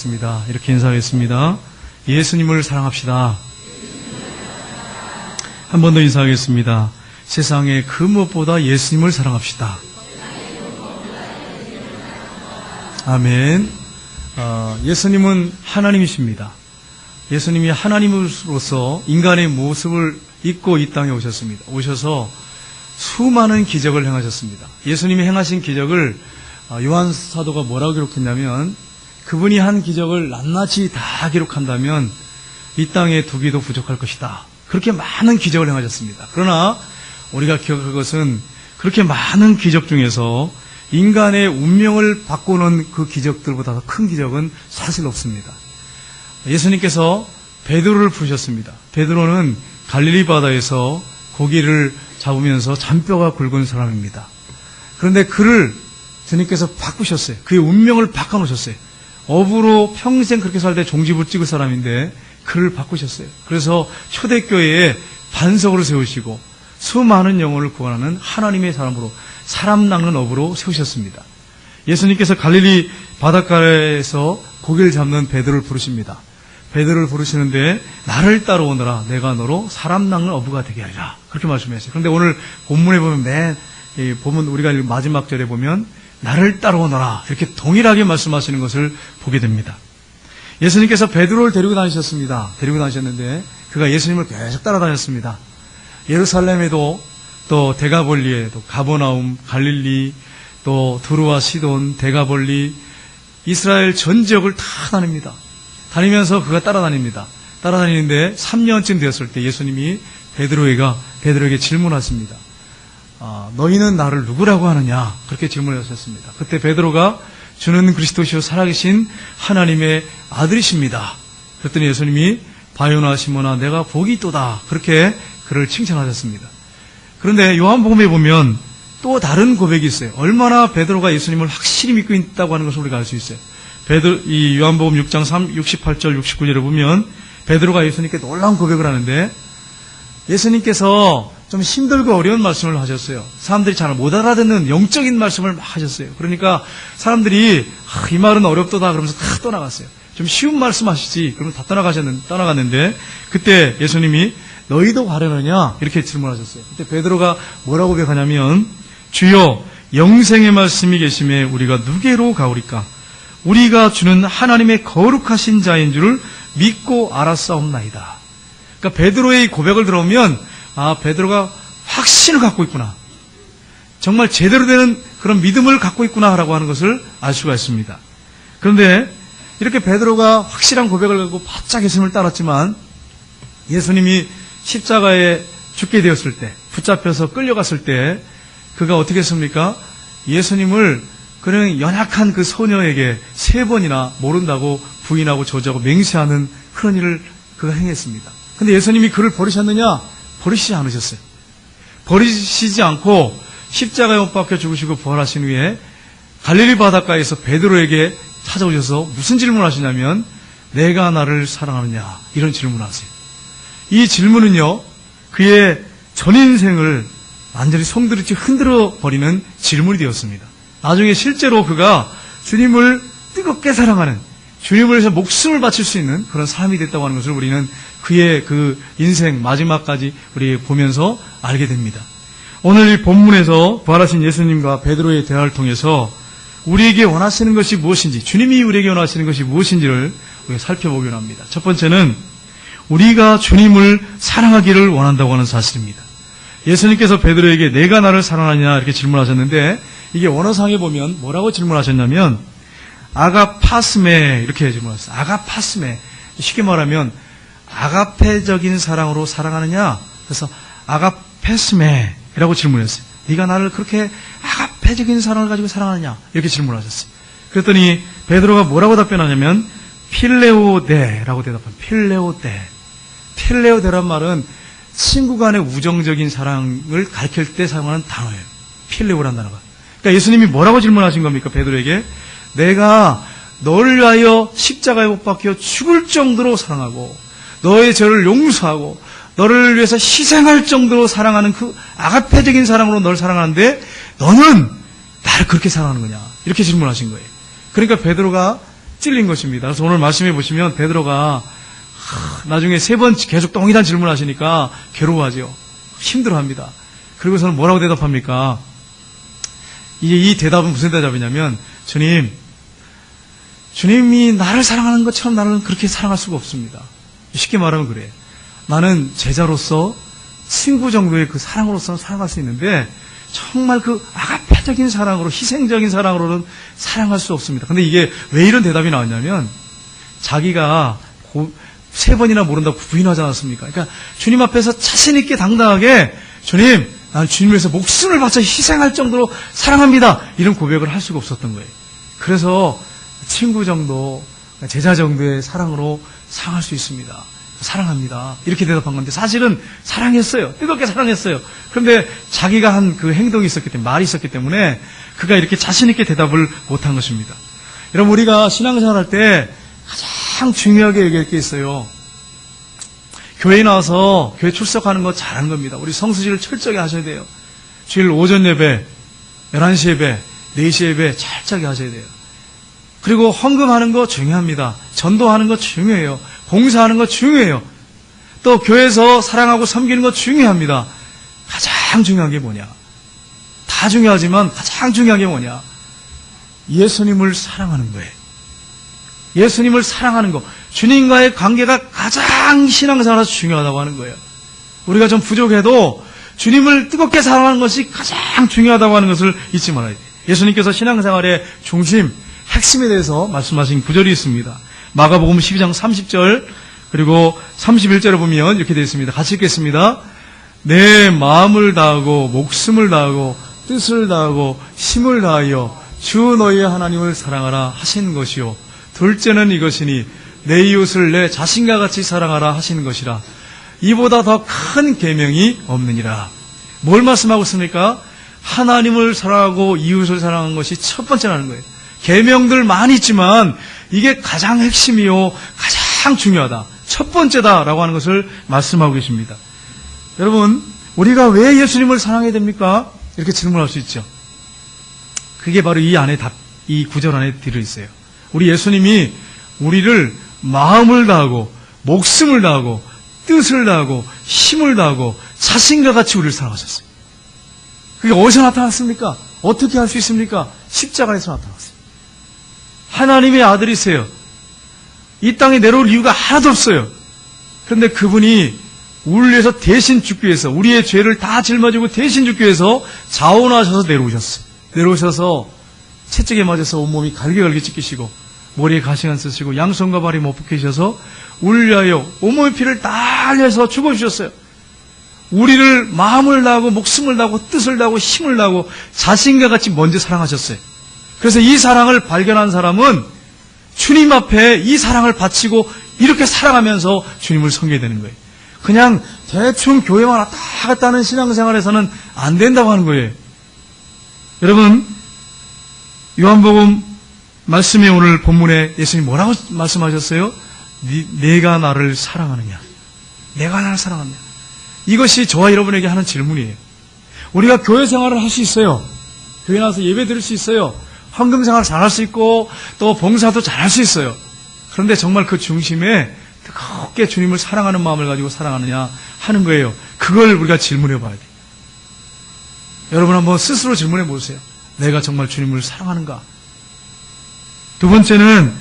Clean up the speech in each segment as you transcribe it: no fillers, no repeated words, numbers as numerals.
인사하겠습니다. 이렇게 인사하겠습니다. 예수님을 사랑합시다. 한 번 더 인사하겠습니다. 세상에 그 무엇보다 예수님을 사랑합시다. 아멘. 예수님은 하나님이십니다. 예수님이 하나님으로서 인간의 모습을 입고 이 땅에 오셨습니다. 오셔서 수많은 기적을 행하셨습니다. 예수님이 행하신 기적을 요한 사도가 뭐라고 기록했냐면, 그분이 한 기적을 낱낱이 다 기록한다면 이 땅에 두기도 부족할 것이다. 그렇게 많은 기적을 행하셨습니다. 그러나 우리가 기억할 것은, 그렇게 많은 기적 중에서 인간의 운명을 바꾸는 그 기적들보다 더 큰 기적은 사실 없습니다. 예수님께서 베드로를 부르셨습니다. 베드로는 갈릴리 바다에서 고기를 잡으면서 잔뼈가 굵은 사람입니다. 그런데 그를 주님께서 바꾸셨어요. 그의 운명을 바꿔놓으셨어요. 업으로 평생 그렇게 살때 종지부 찍을 사람인데 그를 바꾸셨어요. 그래서 초대교회에 반석으로 세우시고 수많은 영혼을 구원하는 하나님의 사람으로, 사람 낚는 업으로 세우셨습니다. 예수님께서 갈릴리 바닷가에서 고기를 잡는 베드로를 부르십니다. 베드로를 부르시는데, 나를 따라오너라, 내가 너로 사람 낚는 어부가 되게 하리라, 그렇게 말씀하셨어요. 그런데 오늘 본문에 보면 보면 우리가 마지막 절에 보면 나를 따라오너라 이렇게 동일하게 말씀하시는 것을 보게 됩니다. 예수님께서 베드로를 데리고 다니셨습니다. 데리고 다니셨는데 그가 예수님을 계속 따라다녔습니다. 예루살렘에도, 또 데가볼리에도, 가버나움, 갈릴리, 또 두루와 시돈, 데가볼리, 이스라엘 전 지역을 다 다닙니다. 다니면서 그가 따라다닙니다. 따라다니는데 3년쯤 되었을 때 예수님이 베드로에게 질문하십니다. 너희는 나를 누구라고 하느냐? 그렇게 질문하셨습니다. 그때 베드로가 주는 그리스도시요 살아계신 하나님의 아들이십니다. 그랬더니 예수님이 바요나 시몬아 내가 복이 있도다, 그렇게 그를 칭찬하셨습니다. 그런데 요한복음에 보면 또 다른 고백이 있어요. 얼마나 베드로가 예수님을 확실히 믿고 있다고 하는 것을 우리가 알 수 있어요. 이 요한복음 6장 68절 69절에 보면 베드로가 예수님께 놀라운 고백을 하는데, 예수님께서 좀 힘들고 어려운 말씀을 하셨어요. 사람들이 잘 못 알아듣는 영적인 말씀을 하셨어요. 그러니까 사람들이 이 말은 어렵도다 그러면서 다 떠나갔어요. 좀 쉬운 말씀 하시지, 그러면 다 떠나갔는데 그때 예수님이 너희도 가려느냐 이렇게 질문하셨어요. 그때 베드로가 뭐라고 고백하냐면, 주여 영생의 말씀이 계심에 우리가 누게로 가오리까? 우리가 주는 하나님의 거룩하신 자인 줄을 믿고 알았사옵나이다. 그러니까 베드로의 고백을 들어보면 베드로가 확신을 갖고 있구나, 정말 제대로 되는 그런 믿음을 갖고 있구나라고 하는 것을 알 수가 있습니다. 그런데 이렇게 베드로가 확실한 고백을 갖고 바짝 예수님을 따랐지만, 예수님이 십자가에 죽게 되었을 때, 붙잡혀서 끌려갔을 때 그가 어떻게 했습니까? 예수님을 그런 연약한 그 소녀에게 3번이나 모른다고 부인하고 저주하고 맹세하는 그런 일을 그가 행했습니다. 근데 예수님이 그를 버리셨느냐? 버리시지 않으셨어요. 버리시지 않고 십자가에 못 박혀 죽으시고 부활하신 후에 갈릴리 바닷가에서 베드로에게 찾아오셔서 무슨 질문을 하시냐면, 내가 나를 사랑하느냐, 이런 질문을 하세요. 이 질문은요, 그의 전 인생을 완전히 송두리째 흔들어 버리는 질문이 되었습니다. 나중에 실제로 그가 주님을 뜨겁게 사랑하는, 주님을 위해서 목숨을 바칠 수 있는 그런 삶이 됐다고 하는 것을 우리는 그의 그 인생 마지막까지 우리 보면서 알게 됩니다. 오늘 이 본문에서 부활하신 예수님과 베드로의 대화를 통해서 우리에게 원하시는 것이 무엇인지, 주님이 우리에게 원하시는 것이 무엇인지를 우리가 살펴보기로 합니다. 첫 번째는 우리가 주님을 사랑하기를 원한다고 하는 사실입니다. 예수님께서 베드로에게 내가 나를 사랑하느냐 이렇게 질문하셨는데, 이게 원어상에 보면 뭐라고 질문하셨냐면 아가파스메 이렇게 질문하셨어요. 아가파스메, 쉽게 말하면 아가페적인 사랑으로 사랑하느냐, 그래서 아가페스메라고 질문했어요. 네가 나를 그렇게 아가페적인 사랑을 가지고 사랑하느냐 이렇게 질문하셨어요. 그랬더니 베드로가 뭐라고 답변하냐면 필레오데라고 대답합니다. 필레오데란 말은 친구 간의 우정적인 사랑을 가르칠 때 사용하는 단어예요. 필레오라는 단어가. 그러니까 예수님이 뭐라고 질문하신 겁니까? 베드로에게 내가 너를 위하여 십자가에 못 박혀 죽을 정도로 사랑하고 너의 죄를 용서하고 너를 위해서 희생할 정도로 사랑하는 그 아가페적인 사랑으로 너를 사랑하는데 너는 나를 그렇게 사랑하는 거냐? 이렇게 질문하신 거예요. 그러니까 베드로가 찔린 것입니다. 그래서 오늘 말씀해 보시면 베드로가 나중에 3번 계속 동일한 질문하시니까 괴로워하죠. 힘들어합니다. 그리고서는 뭐라고 대답합니까? 이제 이 대답은 무슨 대답이냐면, 주님이 나를 사랑하는 것처럼 나를 그렇게 사랑할 수가 없습니다. 쉽게 말하면 그래. 나는 제자로서 친구 정도의 그 사랑으로서는 사랑할 수 있는데 정말 그 아가페적인 사랑으로, 희생적인 사랑으로는 사랑할 수 없습니다. 근데 이게 왜 이런 대답이 나왔냐면, 자기가 3번이나 모른다고 부인하지 않았습니까? 그러니까 주님 앞에서 자신 있게 당당하게, 주님, 난 주님 위해서 목숨을 바쳐 희생할 정도로 사랑합니다, 이런 고백을 할 수가 없었던 거예요. 그래서 친구 정도, 제자 정도의 사랑으로 사랑할 수 있습니다. 사랑합니다, 이렇게 대답한 건데, 사실은 사랑했어요. 뜨겁게 사랑했어요. 그런데 자기가 한 그 행동이 있었기 때문에, 말이 있었기 때문에 그가 이렇게 자신 있게 대답을 못한 것입니다. 여러분, 우리가 신앙생활 할 때 가장 중요하게 얘기할 게 있어요. 교회에 나와서 교회 출석하는 거 잘하는 겁니다. 우리 성수지를 철저하게 하셔야 돼요. 주일 오전 예배, 11시 예배, 4시 예배 철저하게 하셔야 돼요. 그리고 헌금하는 거 중요합니다. 전도하는 거 중요해요. 봉사하는 거 중요해요. 또 교회에서 사랑하고 섬기는 거 중요합니다. 가장 중요한 게 뭐냐? 다 중요하지만 가장 중요한 게 뭐냐? 예수님을 사랑하는 거예요. 예수님을 사랑하는 거, 주님과의 관계가 가장 신앙생활에서 중요하다고 하는 거예요. 우리가 좀 부족해도 주님을 뜨겁게 사랑하는 것이 가장 중요하다고 하는 것을 잊지 말아야 돼요. 예수님께서 신앙생활의 중심, 핵심에 대해서 말씀하신 구절이 있습니다. 마가복음 12장 30절 그리고 31절에 보면 이렇게 되어 있습니다. 같이 읽겠습니다. 내 마음을 다하고 목숨을 다하고 뜻을 다하고 힘을 다하여 주 너희의 하나님을 사랑하라 하신 것이요, 둘째는 이것이니 내 이웃을 내 자신과 같이 사랑하라 하시는 것이라. 이보다 더 큰 계명이 없느니라. 뭘 말씀하고 있습니까? 하나님을 사랑하고 이웃을 사랑하는 것이 첫 번째라는 거예요. 계명들 많이 있지만 이게 가장 핵심이요, 가장 중요하다, 첫 번째다라고 하는 것을 말씀하고 계십니다. 여러분, 우리가 왜 예수님을 사랑해야 됩니까? 이렇게 질문할 수 있죠. 그게 바로 이 안에 이 구절 안에 들어있어요. 우리 예수님이 우리를 마음을 다하고 목숨을 다하고 뜻을 다하고 힘을 다하고 자신과 같이 우리를 사랑하셨어요. 그게 어디서 나타났습니까? 어떻게 할 수 있습니까? 십자가에서 나타났어요. 하나님의 아들이세요. 이 땅에 내려올 이유가 하나도 없어요. 그런데 그분이 우리를 위해서 대신 죽기 위해서, 우리의 죄를 다 짊어지고 대신 죽기 위해서 자원하셔서 내려오셨어요. 내려오셔서 채찍에 맞아서 온몸이 갈기갈기 찢기시고 머리에 가시관 쓰시고 양손과 발이 못 붙이셔서 우리를 위하여 온몸의 피를 다 흘려서 죽어주셨어요. 우리를 마음을 다하고 목숨을 다하고 뜻을 다하고 힘을 다하고 자신과 같이 먼저 사랑하셨어요. 그래서 이 사랑을 발견한 사람은 주님 앞에 이 사랑을 바치고 이렇게 사랑하면서 주님을 섬겨야 되는 거예요. 그냥 대충 교회만 왔다 갔다 하는 신앙생활에서는 안 된다고 하는 거예요. 여러분, 요한복음 말씀에 오늘 본문에 예수님이 뭐라고 말씀하셨어요? 내가 나를 사랑하느냐? 내가 나를 사랑하느냐? 이것이 저와 여러분에게 하는 질문이에요. 우리가 교회 생활을 할 수 있어요. 교회 나와서 예배 드릴 수 있어요. 헌금 생활 잘할 수 있고 또 봉사도 잘할 수 있어요. 그런데 정말 그 중심에 뜨겁게 주님을 사랑하는 마음을 가지고 사랑하느냐 하는 거예요. 그걸 우리가 질문해 봐야 돼요. 여러분 한번 스스로 질문해 보세요. 내가 정말 주님을 사랑하는가? 두 번째는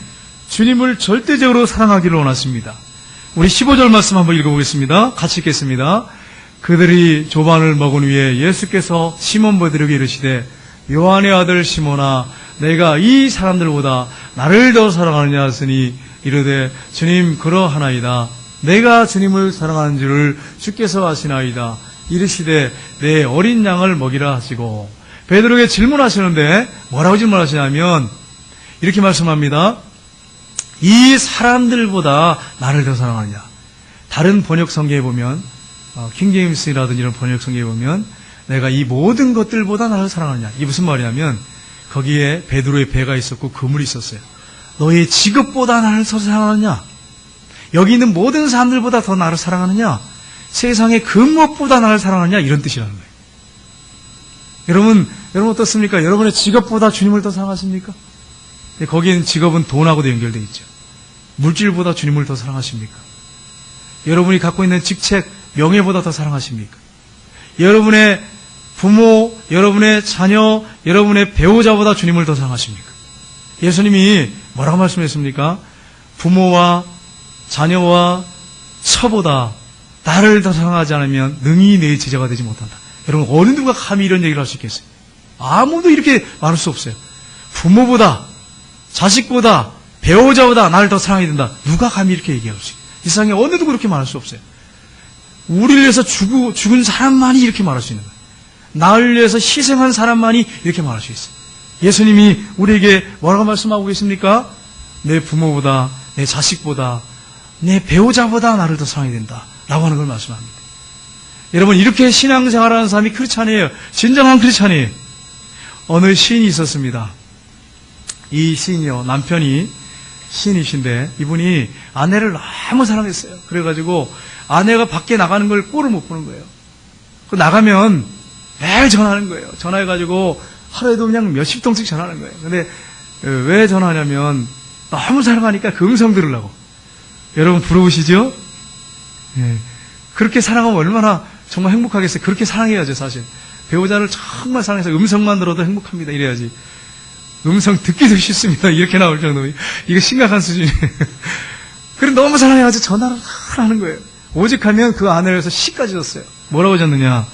주님을 절대적으로 사랑하기를 원하십니다. 우리 15절 말씀 한번 읽어보겠습니다. 같이 읽겠습니다. 그들이 조반을 먹은 후에 예수께서 시몬 베드로에게 이르시되 요한의 아들 시몬아, 내가 이 사람들보다 나를 더 사랑하느냐 하시니 이르되 주님 그러하나이다. 내가 주님을 사랑하는 줄을 주께서 아시나이다. 이르시되 내 어린 양을 먹이라 하시고, 베드로에게 질문하시는데 뭐라고 질문하시냐면 이렇게 말씀합니다. 이 사람들보다 나를 더 사랑하느냐. 다른 번역 성경에 보면 킹제임스라든지 이런 번역 성경에 보면 내가 이 모든 것들보다 나를 사랑하느냐. 이게 무슨 말이냐면 거기에 베드로의 배가 있었고 그물이 있었어요. 너의 직업보다 나를 더 사랑하느냐? 여기 있는 모든 사람들보다 더 나를 사랑하느냐? 세상의 그 무엇보다 나를 사랑하느냐? 이런 뜻이라는 거예요. 여러분 어떻습니까? 여러분의 직업보다 주님을 더 사랑하십니까? 거기엔 직업은 돈하고도 연결되어 있죠. 물질보다 주님을 더 사랑하십니까? 여러분이 갖고 있는 직책, 명예보다 더 사랑하십니까? 여러분의 부모, 여러분의 자녀, 여러분의 배우자보다 주님을 더 사랑하십니까? 예수님이 뭐라고 말씀했습니까? 부모와 자녀와 처보다 나를 더 사랑하지 않으면 능히 내 제자가 되지 못한다. 여러분, 어느 누가 감히 이런 얘기를 할 수 있겠어요? 아무도 이렇게 말할 수 없어요. 부모보다, 자식보다, 배우자보다 나를 더 사랑해야 된다. 누가 감히 이렇게 얘기할 수 있어요? 이 세상에 어느 누구 그렇게 말할 수 없어요. 우리를 위해서 죽은 사람만이 이렇게 말할 수 있는 거예요. 나를 위해서 희생한 사람만이 이렇게 말할 수 있어요. 예수님이 우리에게 뭐라고 말씀하고 계십니까? 내 부모보다, 내 자식보다, 내 배우자보다 나를 더 사랑해야 된다. 라고 하는 걸 말씀합니다. 여러분, 이렇게 신앙생활하는 사람이 크리스찬이에요. 진정한 크리스찬이에요. 어느 시인이 있었습니다. 이 시인이요, 남편이 시인이신데 이분이 아내를 너무 사랑했어요. 그래가지고 아내가 밖에 나가는 걸 꼴을 못 보는 거예요. 그 나가면 매일 전화하는 거예요. 전화해가지고 하루에도 그냥 몇십 통씩 전화하는 거예요. 근데 왜 전화하냐면 너무 사랑하니까 그 음성 들으려고. 여러분 부러우시죠? 예. 그렇게 사랑하면 얼마나 정말 행복하겠어요. 그렇게 사랑해야죠, 사실. 배우자를 정말 사랑해서 음성만 들어도 행복합니다. 이래야지. 음성 듣기도 싫습니다. 이렇게 나올 정도면. 이거 심각한 수준이에요. 그래, 너무 사랑해가지고 전화를 하는 거예요. 오직하면 그 아내를 해서 시까지 졌어요. 뭐라고 졌느냐.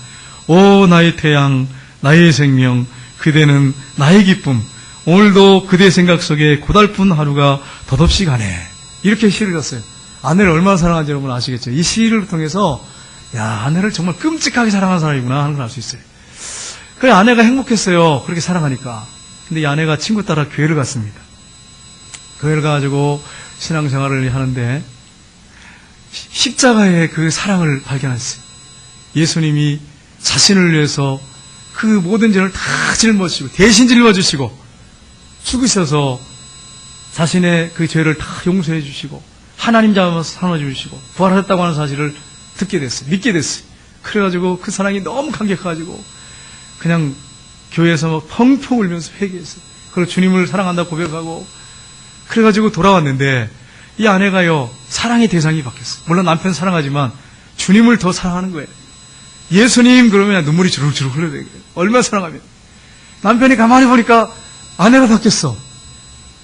오, 나의 태양, 나의 생명, 그대는 나의 기쁨. 오늘도 그대 생각 속에 고달픈 하루가 덧없이 가네. 이렇게 시를 졌어요. 아내를 얼마나 사랑하는지 여러분 아시겠죠? 이 시를 통해서, 야, 아내를 정말 끔찍하게 사랑하는 사람이구나 하는 걸 알 수 있어요. 그래, 아내가 행복했어요. 그렇게 사랑하니까. 근데 이 아내가 친구 따라 교회를 갔습니다. 교회를 가가지고 신앙생활을 하는데 십자가의 그 사랑을 발견했어요. 예수님이 자신을 위해서 그 모든 죄를 다 짊어지시고 대신 짊어지시고 죽으셔서 자신의 그 죄를 다 용서해 주시고 하나님 잡아서 삼아 주시고 부활하셨다고 하는 사실을 듣게 됐어요. 믿게 됐어요. 그래가지고 그 사랑이 너무 감격해가지고 그냥 교회에서 막 펑펑 울면서 회개했어요. 그리고 주님을 사랑한다고 고백하고 그래가지고 돌아왔는데 이 아내가요 사랑의 대상이 바뀌었어요. 물론 남편 사랑하지만 주님을 더 사랑하는 거예요. 예수님 그러면 눈물이 주룩주룩 흘러야 돼요. 얼마나 사랑하면. 남편이 가만히 보니까 아내가 바뀌었어.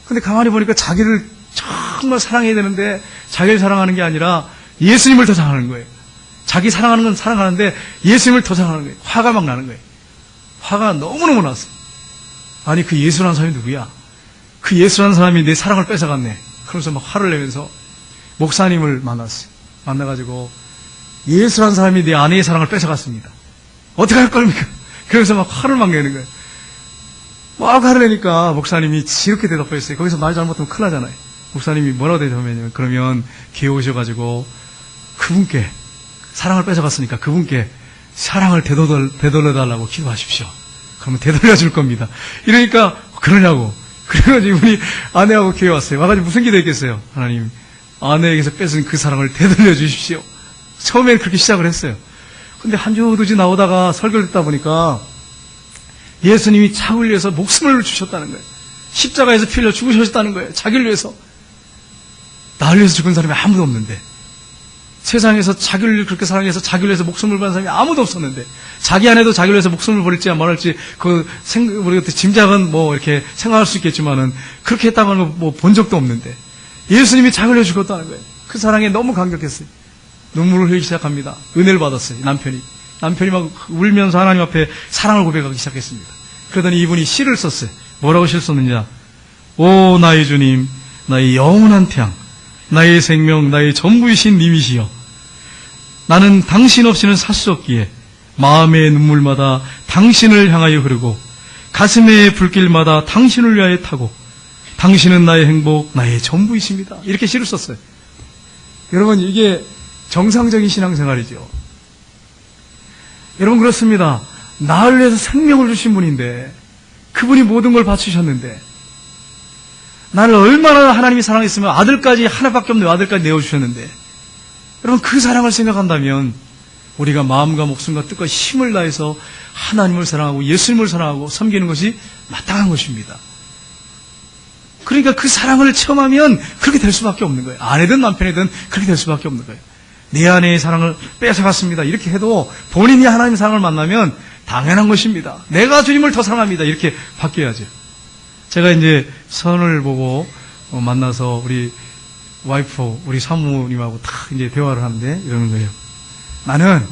근데 가만히 보니까 자기를 정말 사랑해야 되는데 자기를 사랑하는 게 아니라 예수님을 더 사랑하는 거예요. 자기 사랑하는 건 사랑하는데 예수님을 더 사랑하는 거예요. 화가 막 나는 거예요. 화가 너무너무 났어. 아니 그 예수라는 사람이 누구야? 그 예수라는 사람이 내 사랑을 뺏어갔네. 그러면서 막 화를 내면서 목사님을 만났어요. 만나가지고 예수라는 사람이 내 아내의 사랑을 뺏어갔습니다. 어떻게 할 겁니까? 그래서 막 화를 막 내는 거예요. 막 화를 내니까 목사님이 지렇게 대답했어요. 거기서 말 잘못하면 큰일 나잖아요. 목사님이 뭐라고 대답하냐면 그러면 교회 오셔가지고 그분께 사랑을 뺏어갔으니까 그분께 사랑을 되돌려달라고 기도하십시오. 그러면 되돌려줄 겁니다. 이러니까 그러냐고. 그래가지고 이분이 아내하고 교회 왔어요. 와가지고 무슨 기도했겠어요? 하나님 아내에게서 뺏은 그 사랑을 되돌려 주십시오. 처음에는 그렇게 시작을 했어요. 근데 한 주두지 나오다가 설교를 듣다 보니까 예수님이 자기를 위해서 목숨을 주셨다는 거예요. 십자가에서 피 흘려 죽으셨다는 거예요. 자기를 위해서. 나를 위해서 죽은 사람이 아무도 없는데 세상에서 자기를 그렇게 사랑해서 자기를 위해서 목숨을 버린 사람이 아무도 없었는데 자기 아내도 자기를 위해서 목숨을 버릴지 말할지 우리가 짐작은 뭐 이렇게 생각할 수 있겠지만은 그렇게 했다고는 뭐 본 적도 없는데 예수님이 자기를 위해 죽었다는 거예요. 그 사랑에 너무 감격했어요. 눈물을 흘리기 시작합니다. 은혜를 받았어요. 남편이 막 울면서 하나님 앞에 사랑을 고백하기 시작했습니다. 그러더니 이분이 시를 썼어요. 뭐라고 시를 썼느냐? 오 나의 주님, 나의 영원한 태양, 나의 생명, 나의 전부이신 님이시여. 나는 당신 없이는 살 수 없기에 마음의 눈물마다 당신을 향하여 흐르고 가슴의 불길마다 당신을 위하여 타고 당신은 나의 행복, 나의 전부이십니다. 이렇게 시를 썼어요. 여러분 이게 정상적인 신앙생활이죠. 여러분 그렇습니다. 나를 위해서 생명을 주신 분인데 그분이 모든 걸 바치셨는데 나를 얼마나 하나님이 사랑했으면 아들까지 하나밖에 없는 아들까지 내어주셨는데 여러분 그 사랑을 생각한다면 우리가 마음과 목숨과 뜻과 힘을 다해서 하나님을 사랑하고 예수님을 사랑하고 섬기는 것이 마땅한 것입니다. 그러니까 그 사랑을 체험하면 그렇게 될 수밖에 없는 거예요. 아내든 남편이든 그렇게 될 수밖에 없는 거예요. 내 아내의 사랑을 뺏어갔습니다. 이렇게 해도 본인이 하나님의 사랑을 만나면 당연한 것입니다. 내가 주님을 더 사랑합니다. 이렇게 바뀌어야죠. 제가 이제 선을 보고 만나서 우리 와이프, 우리 사모님하고 딱 이제 대화를 하는데 이러는 거예요. 나는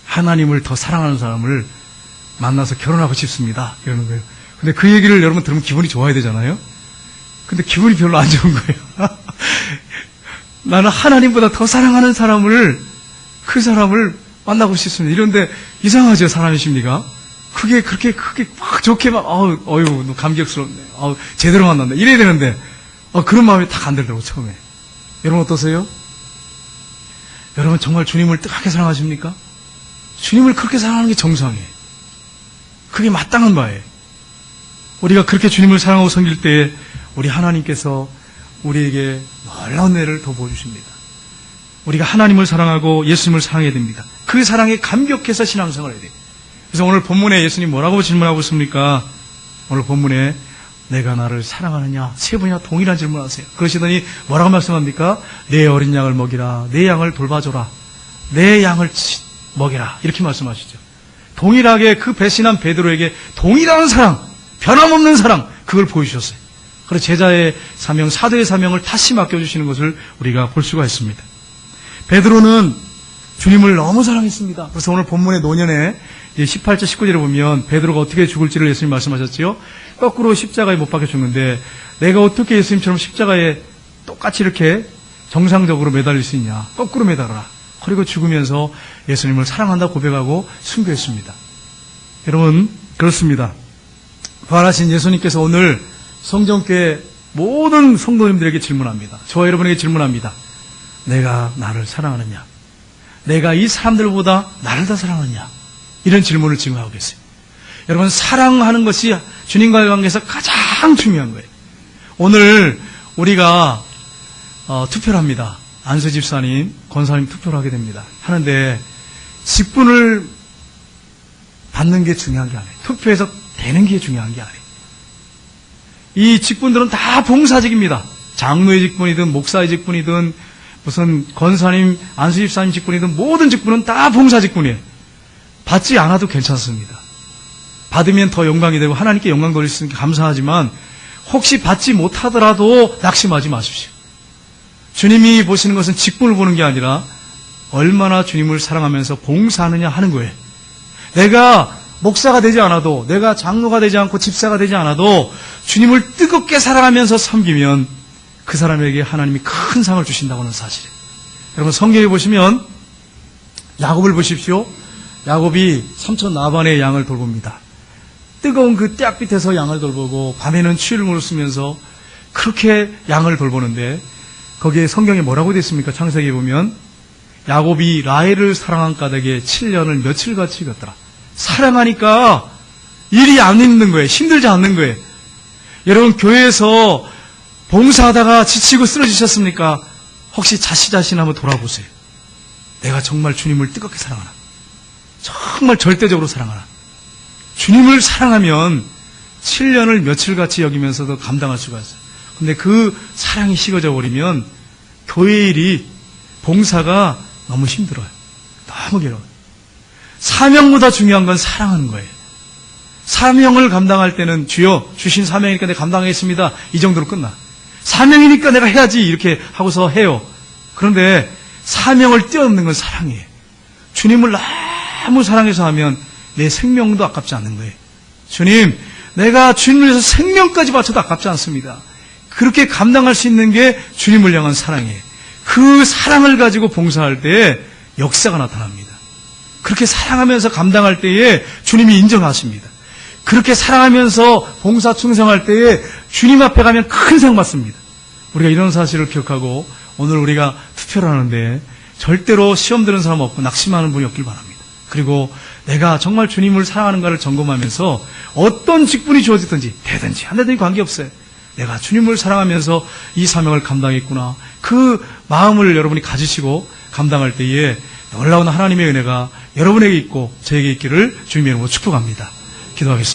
하나님을 더 사랑하는 사람을 만나서 결혼하고 싶습니다. 이러는 거예요. 근데 그 얘기를 여러분 들으면 기분이 좋아야 되잖아요. 근데 기분이 별로 안 좋은 거예요. 나는 하나님보다 더 사랑하는 사람을, 그 사람을 만나고 싶습니다. 이런데 이상하죠, 사람의 심리가. 그게 그렇게 막 좋게 막, 어휴, 감격스럽네. 제대로 만났네. 이래야 되는데, 그런 마음이 딱 안 들더라고, 처음에. 여러분 어떠세요? 여러분 정말 주님을 뜨겁게 사랑하십니까? 주님을 그렇게 사랑하는 게 정상이에요. 그게 마땅한 바예요. 우리가 그렇게 주님을 사랑하고 섬길 때에 우리 하나님께서 우리에게 놀라운 은혜를 더 부어주십니다. 우리가 하나님을 사랑하고 예수님을 사랑해야 됩니다. 그 사랑에 감격해서 신앙생활을 해야 돼요. 그래서 오늘 본문에 예수님 뭐라고 질문하고 있습니까? 오늘 본문에 내가 나를 사랑하느냐? 세 분이나 동일한 질문하세요. 그러시더니 뭐라고 말씀합니까? 내 어린 양을 먹이라. 내 양을 돌봐줘라. 내 양을 먹이라. 이렇게 말씀하시죠. 동일하게 그 배신한 베드로에게 동일한 사랑, 변함없는 사랑, 그걸 보여주셨어요. 그래서 제자의 사명, 사도의 사명을 다시 맡겨주시는 것을 우리가 볼 수가 있습니다. 베드로는 주님을 너무 사랑했습니다. 그래서 오늘 본문의 노년에 18절, 19절에 보면 베드로가 어떻게 죽을지를 예수님 말씀하셨지요? 거꾸로 십자가에 못 박혀 죽는데 내가 어떻게 예수님처럼 십자가에 똑같이 이렇게 정상적으로 매달릴 수 있냐? 거꾸로 매달아라. 그리고 죽으면서 예수님을 사랑한다 고백하고 순교했습니다. 여러분, 그렇습니다. 부활하신 예수님께서 오늘 성정교회 모든 성도님들에게 질문합니다. 저와 여러분에게 질문합니다. 내가 나를 사랑하느냐? 내가 이 사람들보다 나를 더 사랑하느냐? 이런 질문을 지금 하고 계세요. 여러분, 사랑하는 것이 주님과의 관계에서 가장 중요한 거예요. 오늘 우리가 투표를 합니다. 안수 집사님, 권사님 투표를 하게 됩니다. 하는데 직분을 받는 게 중요한 게 아니에요. 투표에서 되는 게 중요한 게 아니에요. 이 직분들은 다 봉사직입니다. 장로의 직분이든 목사의 직분이든 무슨 권사님, 안수 집사님 직분이든 모든 직분은 다 봉사 직분이에요. 받지 않아도 괜찮습니다. 받으면 더 영광이 되고 하나님께 영광 돌릴 수 있으니까 감사하지만 혹시 받지 못하더라도 낙심하지 마십시오. 주님이 보시는 것은 직분을 보는 게 아니라 얼마나 주님을 사랑하면서 봉사하느냐 하는 거예요. 내가 목사가 되지 않아도, 내가 장로가 되지 않고 집사가 되지 않아도 주님을 뜨겁게 사랑하면서 섬기면 그 사람에게 하나님이 큰 상을 주신다고 하는 사실이에요. 여러분, 성경에 보시면 야곱을 보십시오. 야곱이 삼촌 라반의 양을 돌봅니다. 뜨거운 그 떼약 밑에서 양을 돌보고 밤에는 추위를 무릅쓰면서 그렇게 양을 돌보는데 거기에 성경에 뭐라고 되어 있습니까? 창세기에 보면 야곱이 라헬을 사랑한 까닭에 7년을 며칠같이 걷더라. 사랑하니까 일이 안 힘든 거예요. 힘들지 않는 거예요. 여러분, 교회에서 봉사하다가 지치고 쓰러지셨습니까? 혹시 자신 한번 돌아보세요. 내가 정말 주님을 뜨겁게 사랑하나? 정말 절대적으로 사랑하나? 주님을 사랑하면 7년을 며칠같이 여기면서도 감당할 수가 있어요. 근데 그 사랑이 식어져 버리면 교회 일이, 봉사가 너무 힘들어요. 너무 괴로워요. 사명보다 중요한 건 사랑하는 거예요. 사명을 감당할 때는 주여 주신 사명이니까 내가 감당하겠습니다. 이 정도로 끝나. 사명이니까 내가 해야지 이렇게 하고서 해요. 그런데 사명을 뛰어넘는 건 사랑이에요. 주님을 너무 사랑해서 하면 내 생명도 아깝지 않는 거예요. 주님, 내가 주님을 위해서 생명까지 바쳐도 아깝지 않습니다. 그렇게 감당할 수 있는 게 주님을 향한 사랑이에요. 그 사랑을 가지고 봉사할 때에 역사가 나타납니다. 그렇게 사랑하면서 감당할 때에 주님이 인정하십니다. 그렇게 사랑하면서 봉사 충성할 때에 주님 앞에 가면 큰 상 받습니다. 우리가 이런 사실을 기억하고 오늘 우리가 투표를 하는데 절대로 시험 드는 사람 없고 낙심하는 분이 없길 바랍니다. 그리고 내가 정말 주님을 사랑하는가를 점검하면서 어떤 직분이 주어지든지 되든지 안 되든지 관계없어요. 내가 주님을 사랑하면서 이 사명을 감당했구나. 그 마음을 여러분이 가지시고 감당할 때에 놀라운 하나님의 은혜가 여러분에게 있고 저에게 있기를 주님의 이름으로 축복합니다. 기도하겠습니다.